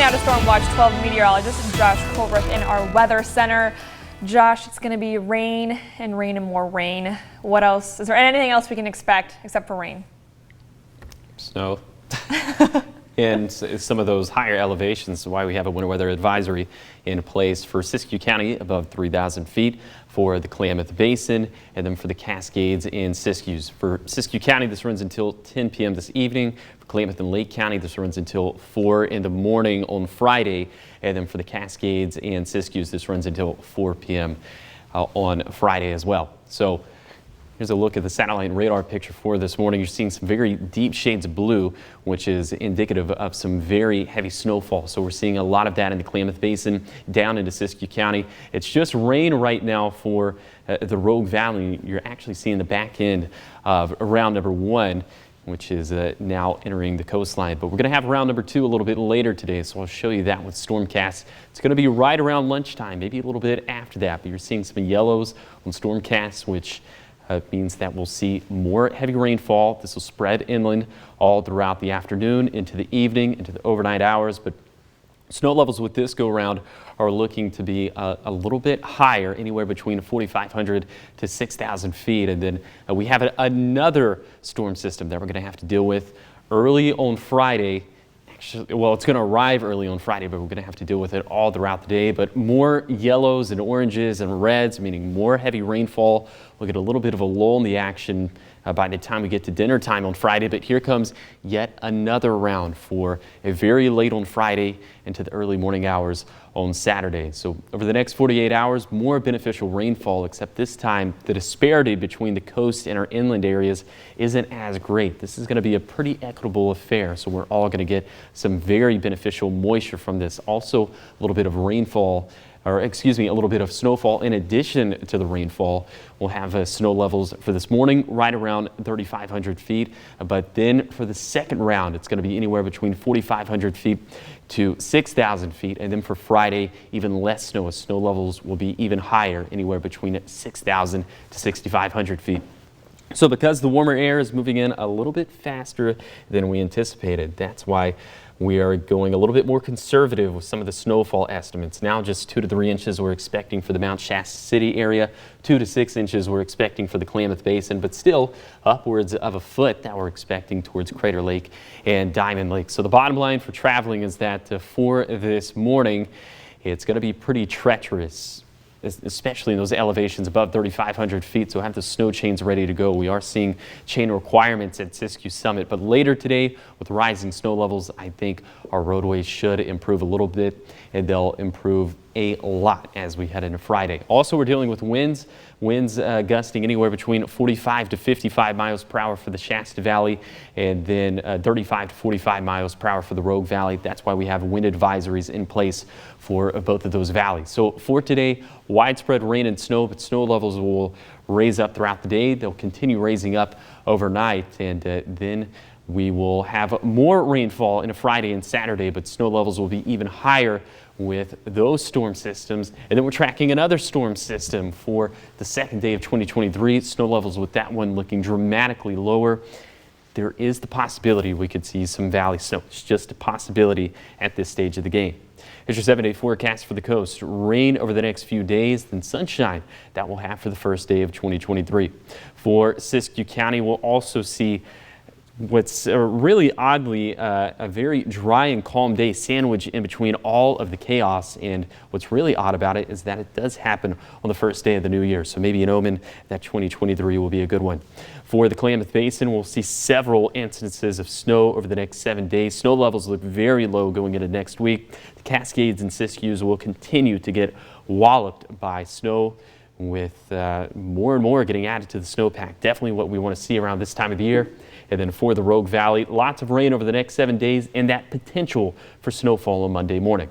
now to Storm Watch 12 meteorologist Josh Colbert in our weather center. Josh, it's going to be rain and more rain. What else? Is there anything else we can expect except for rain? Snow. And some of those higher elevations, why we have a winter weather advisory in place for Siskiyou County above 3,000 feet, for the Klamath Basin, and then for the Cascades in Siskiyou. For Siskiyou County, this runs until 10 p.m. this evening. For Klamath and Lake County, this runs until 4 in the morning on Friday. And then for the Cascades and Siskiyou, this runs until 4 p.m. On Friday as well. So here's a look at the satellite and radar picture for this morning. You're seeing some very deep shades of blue, which is indicative of some very heavy snowfall. So we're seeing a lot of that in the Klamath Basin down into Siskiyou County. It's just rain right now for the Rogue Valley. You're actually seeing the back end of round number 1, which is now entering the coastline. But we're going to have round number 2 a little bit later today, so I'll show you that with Stormcast. It's going to be right around lunchtime, maybe a little bit after that, but you're seeing some yellows on Stormcast, which means that we'll see more heavy rainfall. This will spread inland all throughout the afternoon, into the evening, into the overnight hours. But snow levels with this go around are looking to be a little bit higher, anywhere between 4,500 to 6,000 feet. And then we have another storm system that we're going to have to deal with early on Friday. Well, it's going to arrive early on Friday, but we're going to have to deal with it all throughout the day. But more yellows and oranges and reds, meaning more heavy rainfall. We'll get a little bit of a lull in the action by the time we get to dinner time on Friday. But here comes yet another round for a very late on Friday into the early morning hours on Saturday. So over the next 48 hours, more beneficial rainfall, except this time the disparity between the coast and our inland areas isn't as great. This is going to be a pretty equitable affair, so we're all going to get some very beneficial moisture from this. Also, a little bit of rainfall, or excuse me, a little bit of snowfall in addition to the rainfall. We'll have snow levels for this morning right around 3,500 feet, but then for the second round, it's going to be anywhere between 4,500 feet to 6,000 feet, and then for Friday, even less snow. Snow levels will be even higher, anywhere between 6,000 to 6,500 feet. So because the warmer air is moving in a little bit faster than we anticipated, that's why we are going a little bit more conservative with some of the snowfall estimates. Now just 2 to 3 inches we're expecting for the Mount Shasta City area, 2 to 6 inches we're expecting for the Klamath Basin, but still upwards of a foot that we're expecting towards Crater Lake and Diamond Lake. So the bottom line for traveling is that for this morning, it's going to be pretty treacherous, especially in those elevations above 3,500 feet, so have the snow chains ready to go. We are seeing chain requirements at Siskiyou Summit, but later today with rising snow levels, I think our roadways should improve a little bit, and they'll improve a lot as we head into Friday. Also, we're dealing with winds gusting anywhere between 45 to 55 miles per hour for the Shasta Valley, and then 35 to 45 miles per hour for the Rogue Valley. That's why we have wind advisories in place for both of those valleys. So for today, widespread rain and snow, but snow levels will raise up throughout the day. They'll continue raising up overnight, and then we will have more rainfall in a Friday and Saturday, but snow levels will be even higher with those storm systems. And then we're tracking another storm system for the second day of 2023. Snow levels with that one looking dramatically lower. There is the possibility we could see some valley snow. It's just a possibility at this stage of the game. Here's your 7-day forecast for the coast. Rain over the next few days, then sunshine that we'll have for the first day of 2023. For Siskiyou County, we'll also see what's really oddly a very dry and calm day sandwiched in between all of the chaos. And what's really odd about it is that it does happen on the first day of the new year. So maybe an omen that 2023 will be a good one. For the Klamath Basin, we'll see several instances of snow over the next 7 days. Snow levels look very low going into next week. The Cascades and Siskiyous will continue to get walloped by snow, with more and more getting added to the snowpack. Definitely what we want to see around this time of the year. And then for the Rogue Valley, lots of rain over the next 7 days and that potential for snowfall on Monday morning.